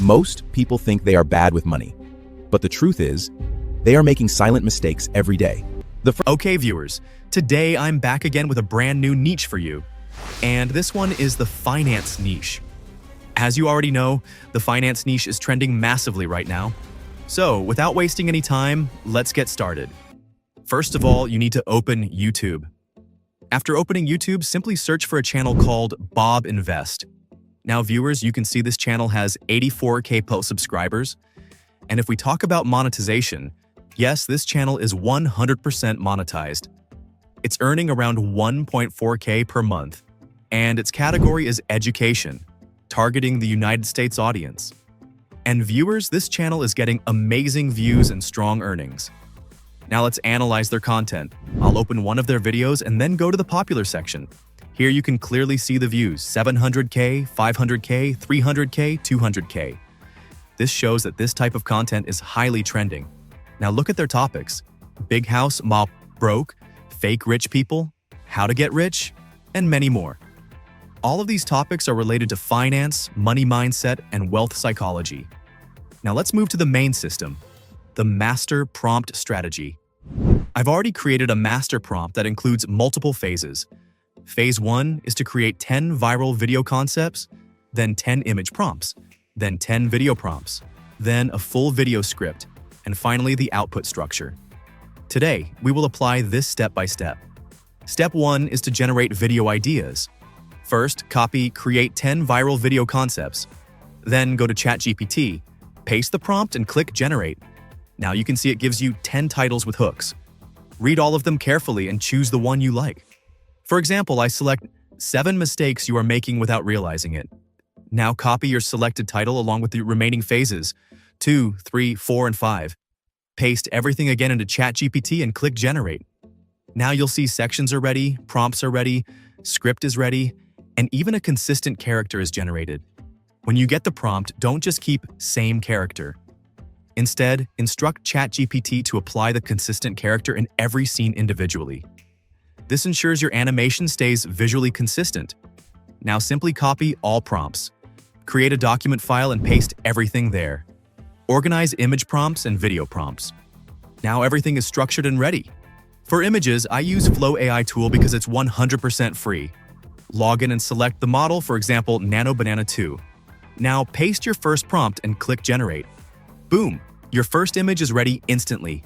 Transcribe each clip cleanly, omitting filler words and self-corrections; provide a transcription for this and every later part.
Most people think they are bad with money, but the truth is, they are making silent mistakes every day. Okay, viewers, today I'm back again with a brand new niche for you. And this one is the finance niche. As you already know, the finance niche is trending massively right now. So, without wasting any time, let's get started. First of all, you need to open YouTube. After opening YouTube, simply search for a channel called Bob Invest. Now, viewers, you can see this channel has 84K plus subscribers. And if we talk about monetization, yes, this channel is 100% monetized. It's earning around 1.4K per month, and its category is education, targeting the United States audience. And viewers, this channel is getting amazing views and strong earnings. Now let's analyze their content. I'll open one of their videos and then go to the popular section. Here you can clearly see the views: 700K, 500K, 300K, 200K. This shows that this type of content is highly trending. Now look at their topics: big house, mob broke, fake rich people, how to get rich, and many more. All of these topics are related to finance, money mindset, and wealth psychology. Now let's move to the main system, the master prompt strategy. I've already created a master prompt that includes multiple phases. Phase 1 is to create 10 viral video concepts, then 10 image prompts, then 10 video prompts, then a full video script, and finally the output structure. Today, we will apply this step by step. Step 1 is to generate video ideas. First, create 10 viral video concepts. Then go to ChatGPT, paste the prompt and click generate. Now you can see it gives you 10 titles with hooks. Read all of them carefully and choose the one you like. For example, I select 7 mistakes you are making without realizing it. Now copy your selected title along with the remaining phases, 2, 3, 4, and 5. Paste everything again into ChatGPT and click generate. Now you'll see sections are ready, prompts are ready, script is ready, and even a consistent character is generated. When you get the prompt, don't just keep same character. Instead, instruct ChatGPT to apply the consistent character in every scene individually. This ensures your animation stays visually consistent. Now simply copy all prompts. Create a document file and paste everything there. Organize image prompts and video prompts. Now everything is structured and ready. For images, I use Flow AI tool because it's 100% free. Log in and select the model, for example, Nano Banana 2. Now paste your first prompt and click generate. Boom! Your first image is ready instantly.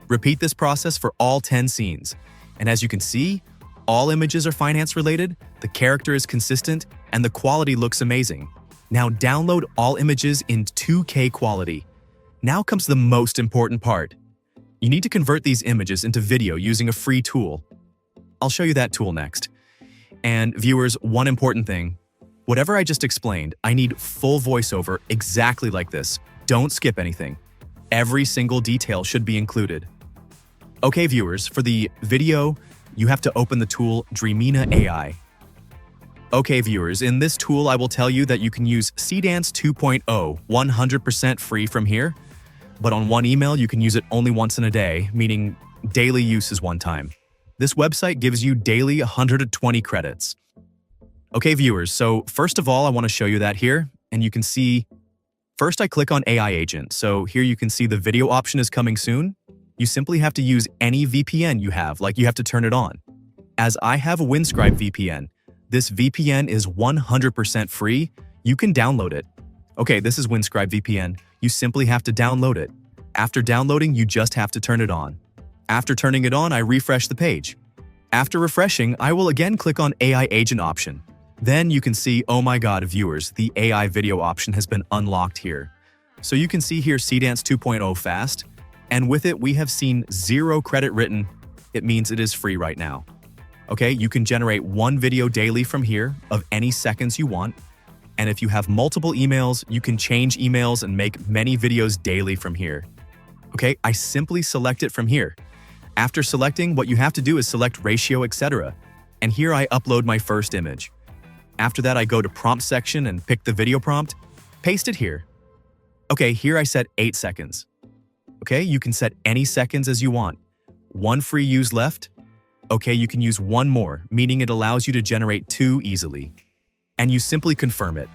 Repeat this process for all 10 scenes. And as you can see, all images are finance related, the character is consistent, and the quality looks amazing. Now download all images in 2K quality. Now comes the most important part. You need to convert these images into video using a free tool. I'll show you that tool next. And viewers, one important thing. Whatever I just explained, I need full voiceover exactly like this. Don't skip anything. Every single detail should be included. Okay, viewers, for the video, you have to open the tool Dreamina AI. Okay, viewers, in this tool, I will tell you that you can use Cdance 2.0 100% free from here, but on one email, you can use it only once in a day, meaning daily use is one time. This website gives you daily 120 credits. Okay, viewers, so first of all, I want to show you that here, and you can see, first I click on AI Agent, so here you can see the video option is coming soon. You simply have to use any VPN you have, like you have to turn it on. As I have a Windscribe VPN, this VPN is 100% free. You can download it. Okay, this is Windscribe VPN. You simply have to download it. After downloading, you just have to turn it on. After turning it on, I refresh the page. After refreshing, I will again click on AI Agent option. Then you can see, oh my god, viewers, the AI video option has been unlocked here. So you can see here Cdance 2.0 fast. And with it, we have seen 0 credit written. It means it is free right now. Okay, you can generate one video daily from here of any seconds you want. And if you have multiple emails, you can change emails and make many videos daily from here. Okay, I simply select it from here. After selecting, what you have to do is select ratio, etc. And here I upload my first image. After that, I go to prompt section and pick the video prompt, paste it here. Okay, here I set 8 seconds. Okay, you can set any seconds as you want. One free use left. Okay, you can use one more, meaning it allows you to generate 2 easily. And you simply confirm it.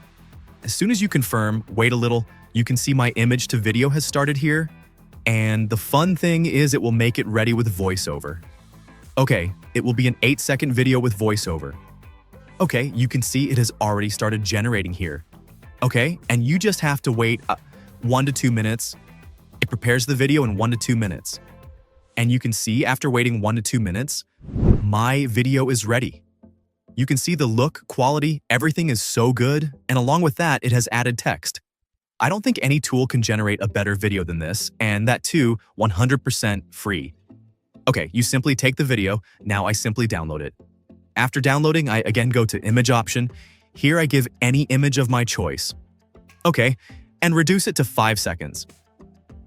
As soon as you confirm, wait a little, you can see my image to video has started here. And the fun thing is it will make it ready with voiceover. Okay, it will be an 8-second video with voiceover. Okay, you can see it has already started generating here. Okay, and you just have to wait 1 to 2 minutes. It prepares the video in 1 to 2 minutes. And you can see after waiting 1 to 2 minutes, my video is ready. You can see the look, quality, everything is so good, and along with that, it has added text. I don't think any tool can generate a better video than this, and that too, 100% free. Okay, you simply take the video, now I simply download it. After downloading, I again go to image option. Here I give any image of my choice. Okay, and reduce it to 5 seconds.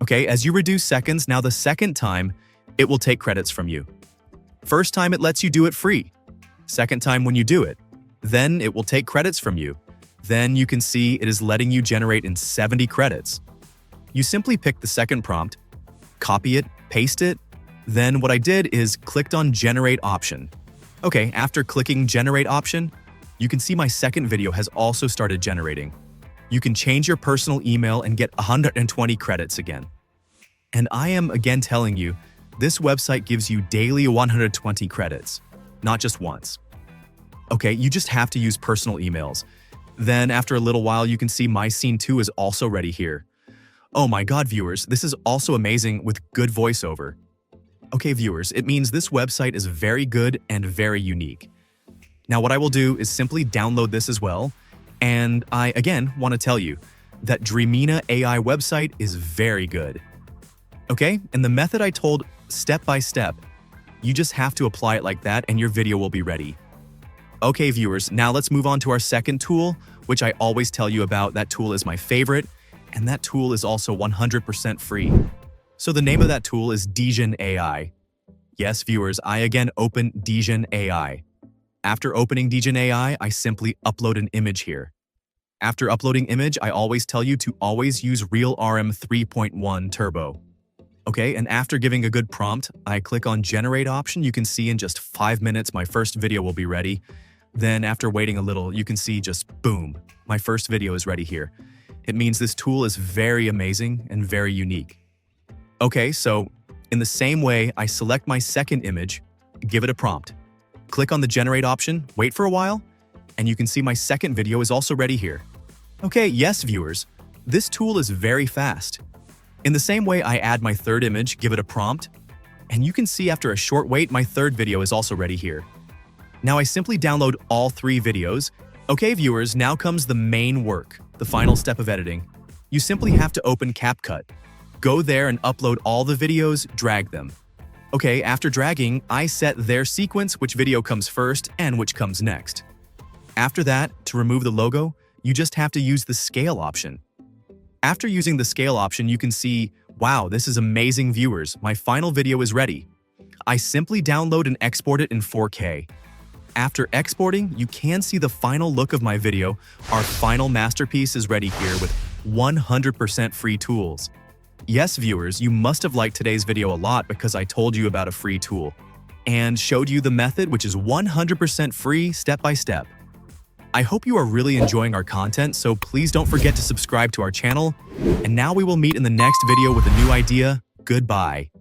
Okay, as you reduce seconds, now the second time, it will take credits from you. First time it lets you do it free. Second time when you do it, then it will take credits from you. Then you can see it is letting you generate in 70 credits. You simply pick the second prompt, copy it, paste it. Then what I did is clicked on generate option. Okay, after clicking generate option, you can see my second video has also started generating. You can change your personal email and get 120 credits again. And I am again telling you, this website gives you daily 120 credits, not just once. Okay, you just have to use personal emails. Then after a little while, you can see my scene 2 is also ready here. Oh my god, viewers, this is also amazing with good voiceover. Okay, viewers, it means this website is very good and very unique. Now what I will do is simply download this as well, and I again want to tell you that Dreamina AI website is very good. Okay, and the method I told step by step, you just have to apply it like that and your video will be ready. Okay, viewers, now let's move on to our second tool, which I always tell you about. That tool is my favorite, and that tool is also 100% free. So the name of that tool is Dijon AI. Yes, viewers, I again open Dijon AI. After opening Dijon AI, I simply upload an image here. After uploading image, I always tell you to always use RealRM 3.1 Turbo. Okay, and after giving a good prompt, I click on generate option. You can see in just 5 minutes, my first video will be ready. Then after waiting a little, you can see just boom, my first video is ready here. It means this tool is very amazing and very unique. Okay, so in the same way, I select my second image, give it a prompt. Click on the generate option, wait for a while, and you can see my second video is also ready here. Okay, yes, viewers, this tool is very fast. In the same way, I add my third image, give it a prompt, and you can see after a short wait, my third video is also ready here. Now I simply download all 3 videos. Okay, viewers, now comes the main work, the final step of editing. You simply have to open CapCut. Go there and upload all the videos, drag them. Okay, after dragging, I set their sequence, which video comes first and which comes next. After that, to remove the logo, you just have to use the scale option. After using the scale option, you can see, wow, this is amazing, viewers. My final video is ready. I simply download and export it in 4K. After exporting, you can see the final look of my video. Our final masterpiece is ready here with 100% free tools. Yes, viewers, you must have liked today's video a lot because I told you about a free tool and showed you the method, which is 100% free step by step. I hope you are really enjoying our content, so please don't forget to subscribe to our channel. And now we will meet in the next video with a new idea. Goodbye.